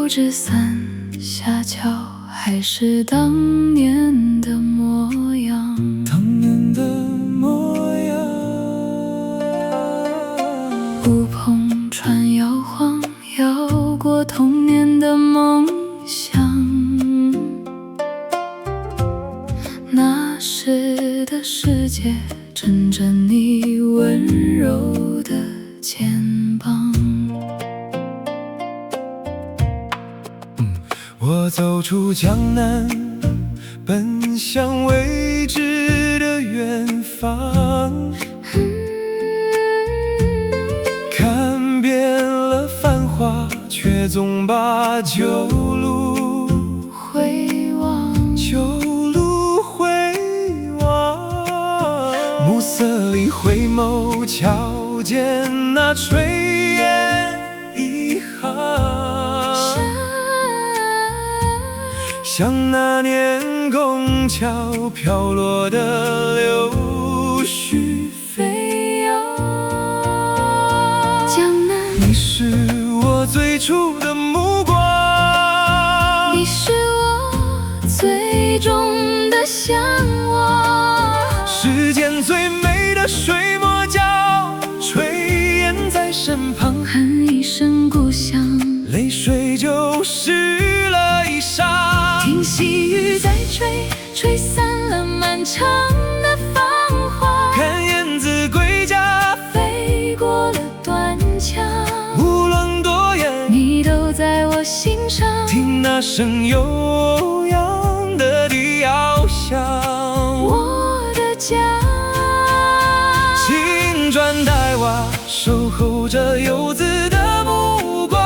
油纸伞下桥，还是当年的模样。当年的模样。乌篷船摇晃，摇过童年的梦想。那时的世界，枕着你温柔的肩膀。我走出江南，奔向未知的远方，看遍了繁华，却总把旧路回望，暮色里回眸，瞧见那炊烟一行，像那年拱桥飘落的柳絮飞扬。江南，你是我最初的目光，你是我最终的向往。世间最美的水墨娇，炊烟在身旁，喊一声故乡，泪水就湿了衣裳。听细雨在吹，吹散了漫长的芳华。看燕子归家，飞过了断桥。无论多远，你都在我心上。听那声悠扬的笛摇响，我的家，青砖黛瓦守候着游子的目光。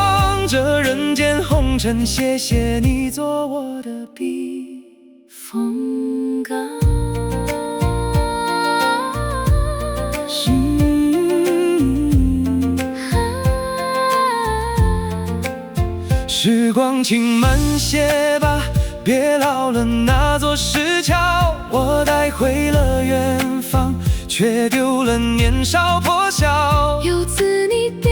这人间红尘，谢谢你做我的避风港。时光轻慢些吧，别老了那座石桥。我带回了远方，却丢了年少破晓。游子你别